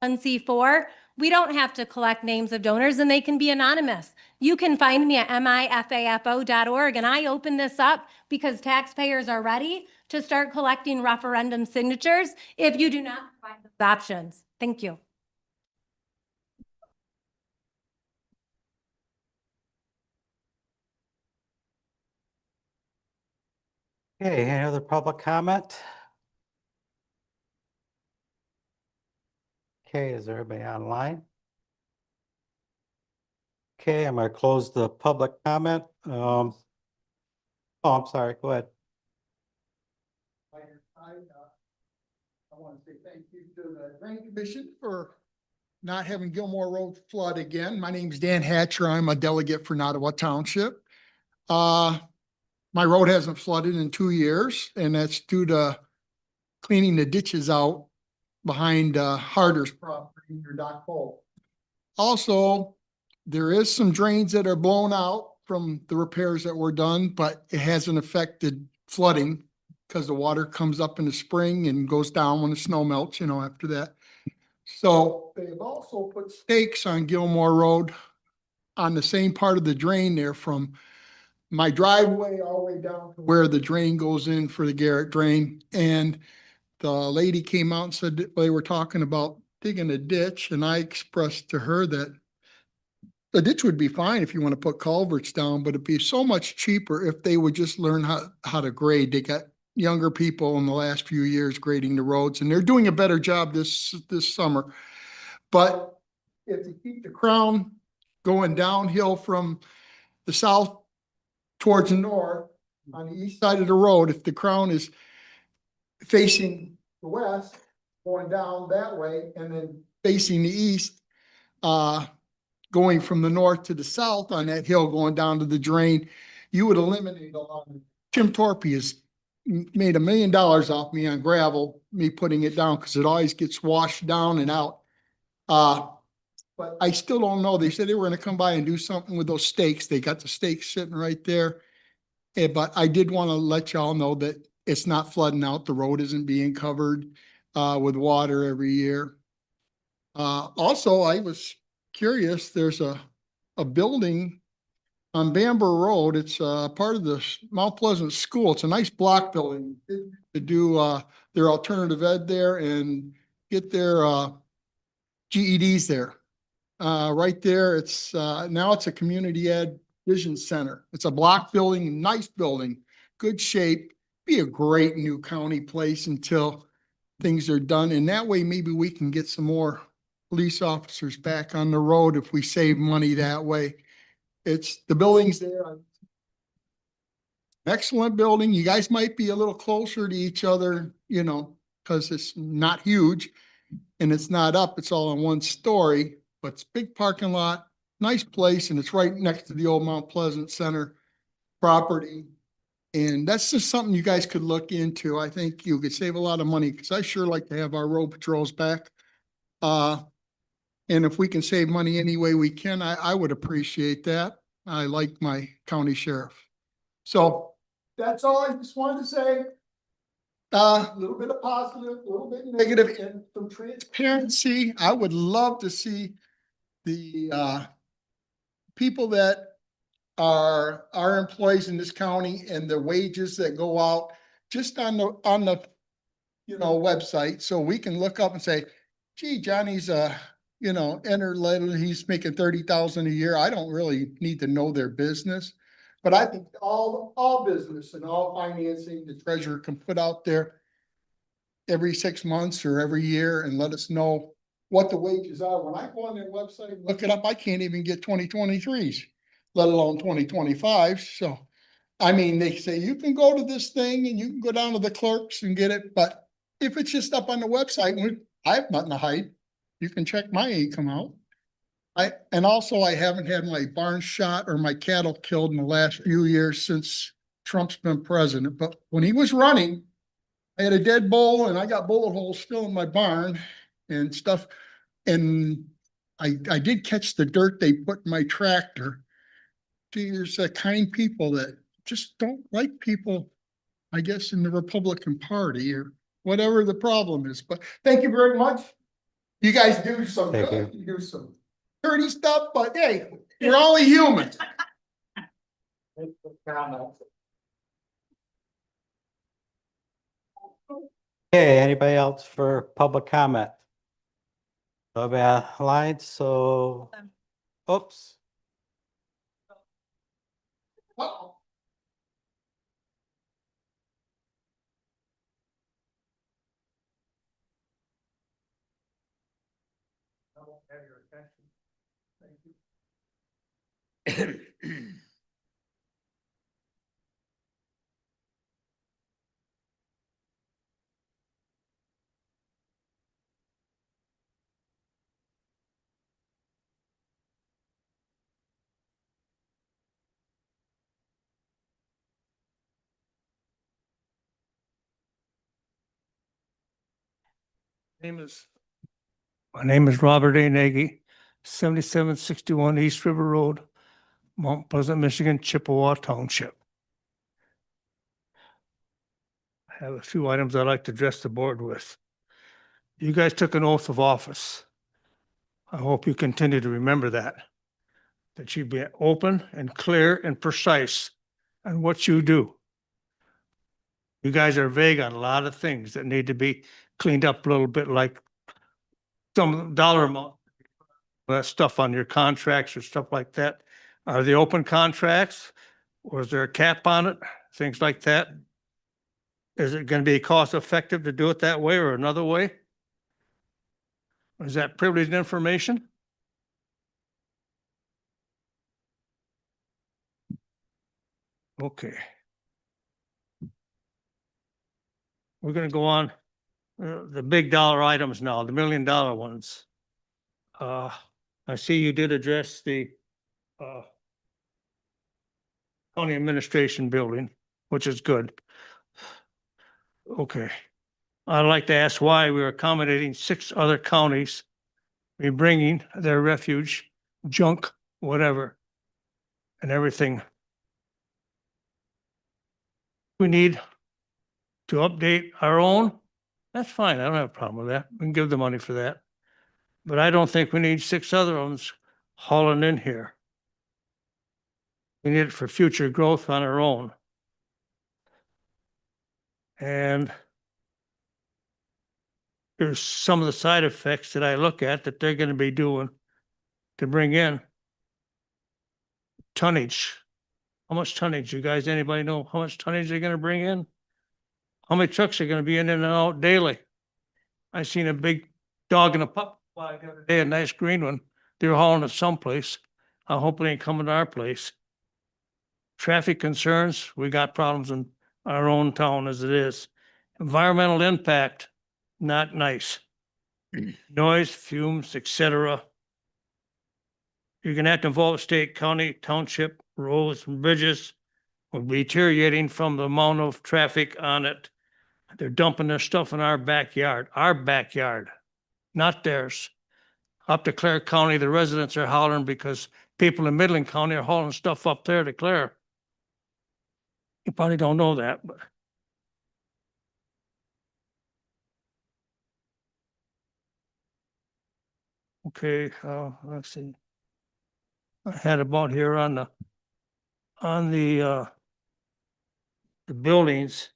a 501c4, we don't have to collect names of donors and they can be anonymous. You can find me at mifafo.org, and I open this up because taxpayers are ready to start collecting referendum signatures if you do not provide those options. Thank you. Okay, any other public comment? Okay, is everybody online? Okay, I'm gonna close the public comment. Oh, I'm sorry, go ahead. I want to say thank you to the Drain Commission for not having Gilmore Road flood again. My name's Dan Hatcher. I'm a delegate for Nottawa Township. My road hasn't flooded in 2 years, and that's due to cleaning the ditches out behind Harder's property near Dock Hole. Also, there is some drains that are blown out from the repairs that were done, but it hasn't affected flooding because the water comes up in the spring and goes down when the snow melts, after that. So they've also put stakes on Gilmore Road on the same part of the drain there from my driveway all the way down to where the drain goes in for the Garrett drain. And the lady came out and said that they were talking about digging a ditch, and I expressed to her that the ditch would be fine if you want to put culverts down, but it'd be so much cheaper if they would just learn how to grade. They got younger people in the last few years grading the roads, and they're doing a better job this summer. But if you keep the crown going downhill from the south towards the north on the east side of the road, if the crown is facing the west, going down that way, and then facing the east, going from the north to the south on that hill going down to the drain, you would eliminate a lot of. Tim Torpy has made $1 million off me on gravel, me putting it down because it always gets washed down and out. But I still don't know. They said they were going to come by and do something with those stakes. They got the stakes sitting right there. But I did want to let y'all know that it's not flooding out. The road isn't being covered with water every year. Also, I was curious, there's a building on Bamber Road. It's part of the Mount Pleasant School. It's a nice block building to do their alternative ed there and get their GEDs there. Right there, it's now it's a community ed vision center. It's a block building, nice building, good shape. Be a great new county place until things are done. And that way, maybe we can get some more police officers back on the road if we save money that way. It's the buildings there. Excellent building. You guys might be a little closer to each other, because it's not huge and it's not up. It's all in one story, but it's big parking lot, nice place. And it's right next to the old Mount Pleasant Center property. And that's just something you guys could look into. I think you could save a lot of money because I sure like to have our road patrols back. And if we can save money any way we can, I would appreciate that. I like my county sheriff. So that's all I just wanted to say. A little bit of positive, a little bit negative, and some transparency. I would love to see the people that are our employees in this county and the wages that go out just on the website, so we can look up and say, gee, Johnny's entered letter, he's making 30,000 a year. I don't really need to know their business. But I think all business and all financing, the treasurer can put out there every 6 months or every year and let us know what the wages are. When I go on their website and look it up, I can't even get 2023s, let alone 2025. So, I mean, they say you can go to this thing and you can go down to the clerks and get it, but if it's just up on the website, I have nothing to hide. You can check my income out. And also I haven't had my barn shot or my cattle killed in the last few years since Trump's been president. But when he was running, I had a dead bull and I got bullet holes still in my barn and stuff. And I did catch the dirt they put in my tractor. Gee, there's kind people that just don't like people, I guess, in the Republican Party or whatever the problem is. But thank you very much. You guys do some Thank good, you do some dirty stuff, but hey, we're only human. Okay, anybody else for public comment? Lines, so, oops. Uh-oh. I won't have your attention. Thank you. My name is Robert A. Nagy, 7761 East River Road, Mount Pleasant, Michigan, Chippewa Township. I have a few items I'd like to address the board with. You guys took an oath of office. I hope you continue to remember that you be open and clear and precise on what you do. You guys are vague on a lot of things that need to be cleaned up a little bit, like some dollar amount, that stuff on your contracts or stuff like that. Are they open contracts? Or is there a cap on it? Things like that. Is it going to be cost effective to do it that way or another way? Is that privileged information? Okay. We're going to go on the big dollar items now, the $1 million ones. I see you did address the county administration building, which is good. Okay. I'd like to ask why we're accommodating 6 other counties in bringing their refuge, junk, whatever, and everything. We need to update our own. That's fine. I don't have a problem with that. We can give the money for that. But I don't think we need 6 other ones hauling in here. We need it for future growth on our own. And there's some of the side effects that I look at that they're going to be doing to bring in tonnage. How much tonnage? You guys, anybody know how much tonnage they're going to bring in? How many trucks are going to be in and out daily? I seen a big dog and a pup fly the other day, a nice green one. They're hauling it someplace. I hope it ain't coming to our place. Traffic concerns, we got problems in our own town as it is. Environmental impact, not nice. Noise, fumes, etc. You're gonna have to involve state, county, township, roads and bridges will be deteriorating from the amount of traffic on it. They're dumping their stuff in our backyard, not theirs. Up to Clare County, the residents are hollering because people in Midland County are hauling stuff up there to Clare. You probably don't know that, but. Okay, let's see. I had about here on the buildings.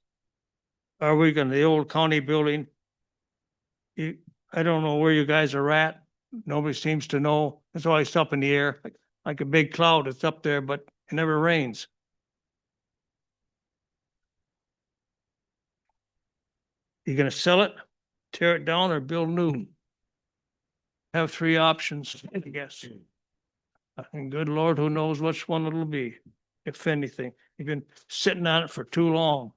are we gonna, the old county building? I don't know where you guys are at. Nobody seems to know. It's always up in the air, like a big cloud. It's up there, but it never rains. You gonna sell it, tear it down, or build new? Have three options, I guess. And good Lord, who knows which one it'll be, if anything. You've been sitting on it for too long.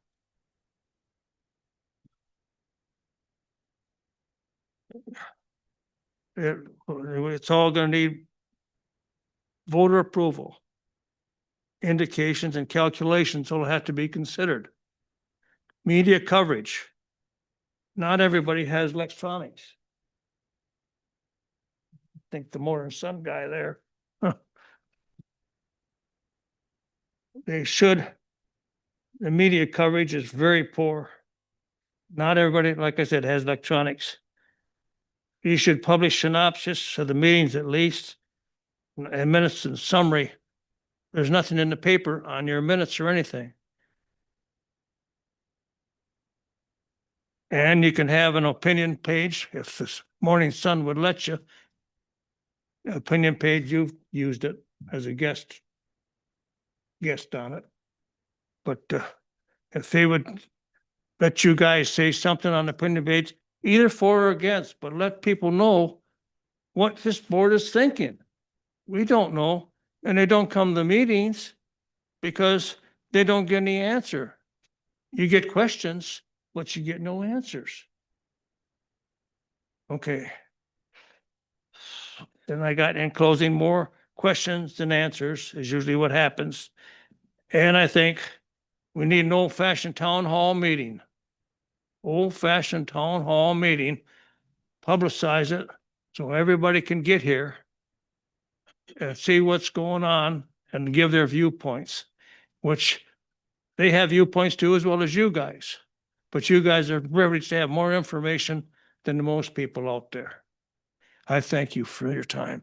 It's all gonna need voter approval. Indications and calculations will have to be considered. Media coverage. Not everybody has electronics. I think the Morning Sun guy there. They should. The media coverage is very poor. Not everybody, like I said, has electronics. You should publish synopsis of the meetings at least, and minutes and summary. There's nothing in the paper on your minutes or anything. And you can have an opinion page if this Morning Sun would let you. Opinion page, you've used it as a guest on it. But if they would let you guys say something on the opinion page, either for or against, but let people know what this board is thinking. We don't know, and they don't come to meetings because they don't get any answer. You get questions, but you get no answers. Okay. Then I got in closing more questions than answers is usually what happens. And I think we need an old-fashioned town hall meeting. Old-fashioned town hall meeting, publicize it so everybody can get here and see what's going on and give their viewpoints, which they have viewpoints too, as well as you guys. But you guys are privileged to have more information than most people out there. I thank you for your time.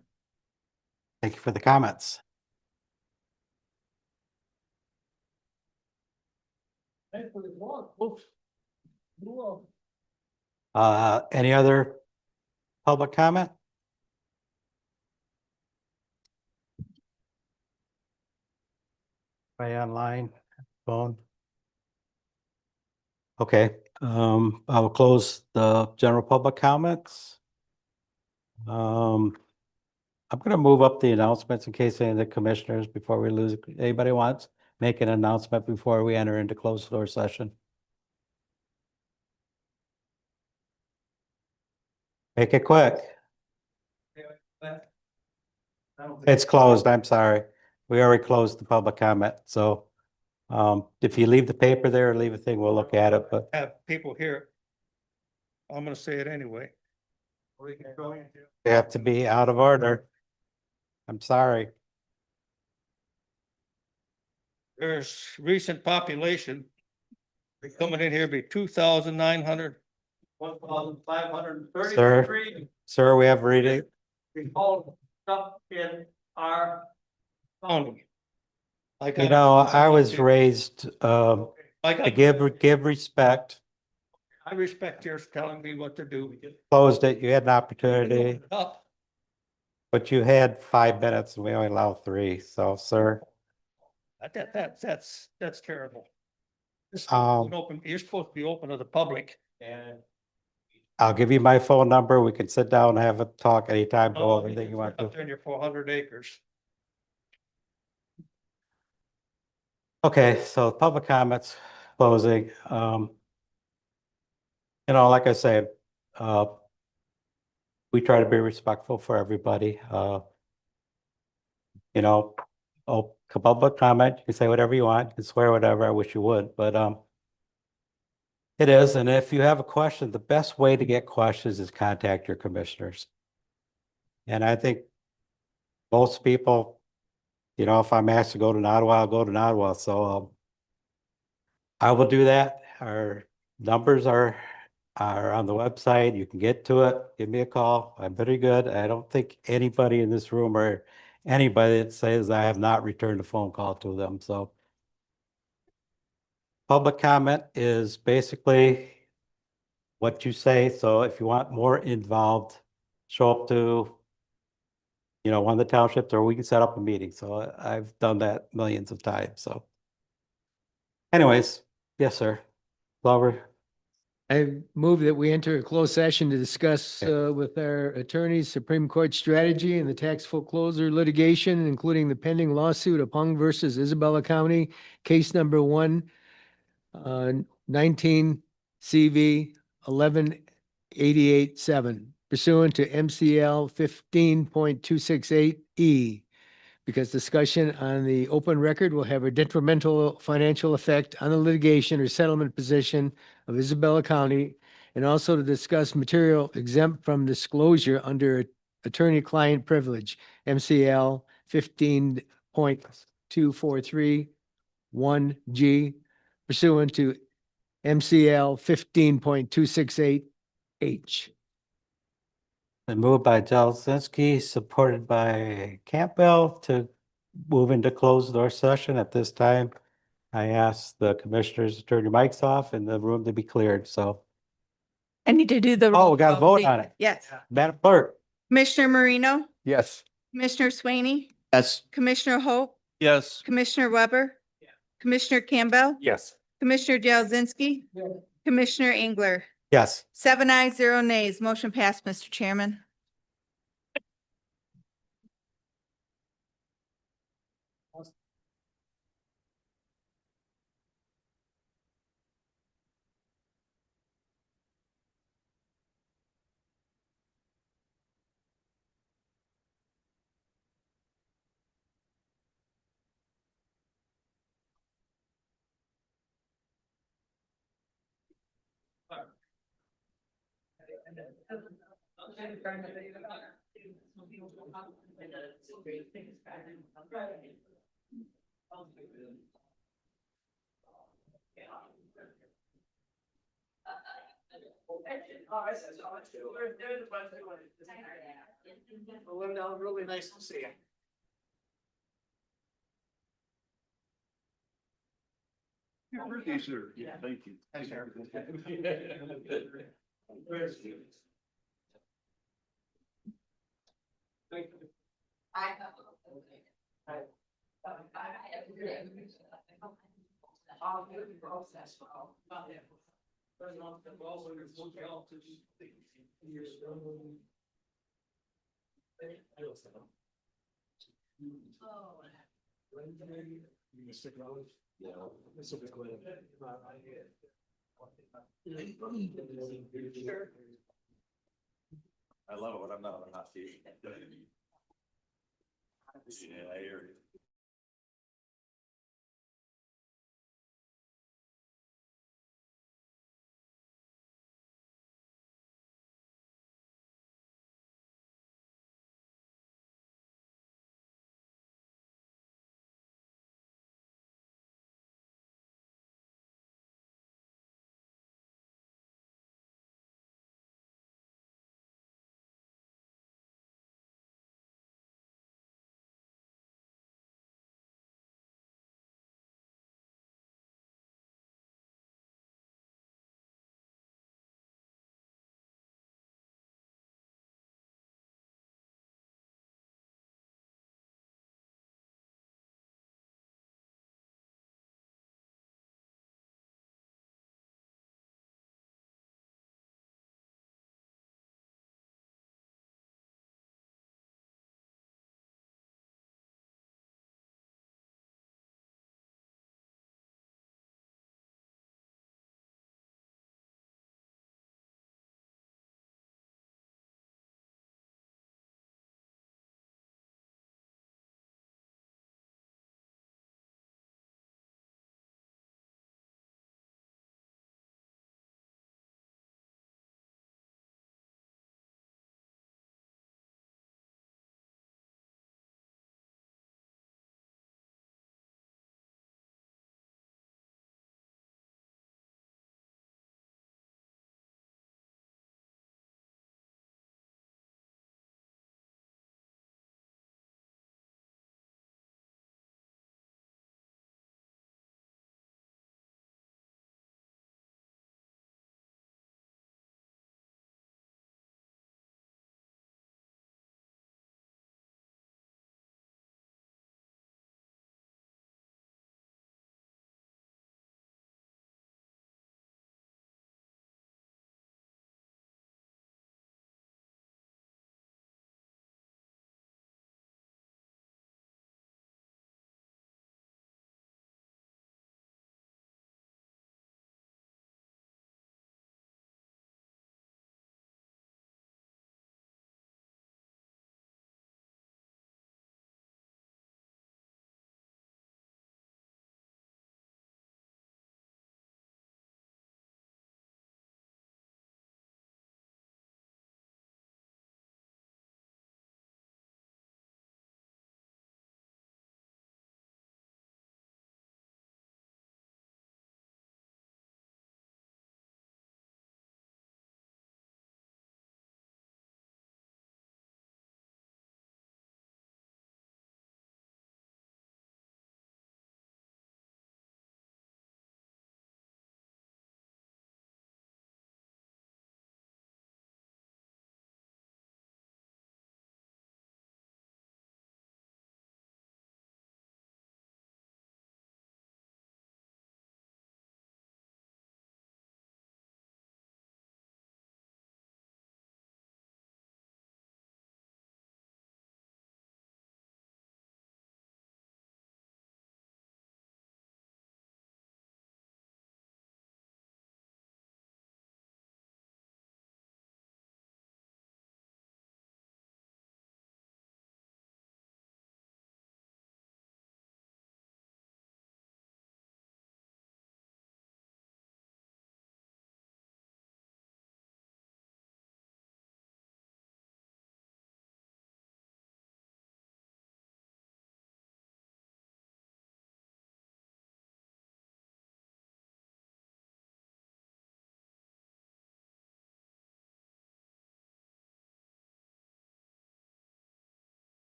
Thank you for the comments. Any other public comment? By online, phone? Okay, I will close the general public comments. I'm gonna move up the announcements in case any of the commissioners, before we lose, anybody wants, make an announcement before we enter into closed door session. Make it quick. It's closed, I'm sorry. We already closed the public comment, so if you leave the paper there, leave a thing, we'll look at it, but Have people here. I'm gonna say it anyway. they have to be out of order. I'm sorry. There's recent population. Coming in here be 2,900. 1,533. Sir, we have reading. All stuff in our county. Like You know, I was raised Like to give respect. I respect yours telling me what to do. Closed it, you had an opportunity, Up. but you had 5 minutes and we only allow 3, so sir. That's terrible. This is Um, an open, you're supposed to be open to the public and. I'll give you my phone number. We can sit down and have a talk anytime, go over anything you want Up to. there in your 400 acres. Okay, so public comments closing. You know, like I said, we try to be respectful for everybody. You know, public comment, you can say whatever you want, you can swear whatever, I wish you would, but it is, and if you have a question, the best way to get questions is contact your commissioners. And I think most people, you know, if I'm asked to go to Nottawa, I'll go to Nottawa, so I will do that. Our numbers are on the website. You can get to it. Give me a call. I'm very good. I don't think anybody in this room or anybody that says I have not returned a phone call to them. So Public comment is basically what you say. So if you want more involved, show up to, one of the townships, or we can set up a meeting. So I've done that millions of times. So anyways, yes, sir. Glover. I move that we enter a closed session to discuss with our attorneys, Supreme Court strategy and the tax foreclosure litigation, including the pending lawsuit of Hung versus Isabella County, case number 19 CV 1188-7 pursuant to MCL 15.268E. Because discussion on the open record will have a detrimental financial effect on the litigation or settlement position of Isabella County, and also to discuss material exempt from disclosure under attorney-client privilege, MCL 15.243(1)G pursuant to MCL 15.268H. Been moved by Jelzinski, supported by Campbell to move into closed door session. At this time, I ask the commissioners to turn your mics off and the room to be cleared. So, I need to do the. oh, we got to roll vote call. on it. Yes. Madam Clerk. Commissioner Marino, Yes. Commissioner Swaney, Yes. Commissioner Hope, Yes. Commissioner Weber, Commissioner Campbell, Yes. Commissioner Jelzinski, Commissioner Engler. Yes. 7 ayes, 0 nays. Motion passed, Mr. Chairman. Really nice to see you. Yeah, thank you. I love it when I'm not on hot seat. Yeah, I hear you.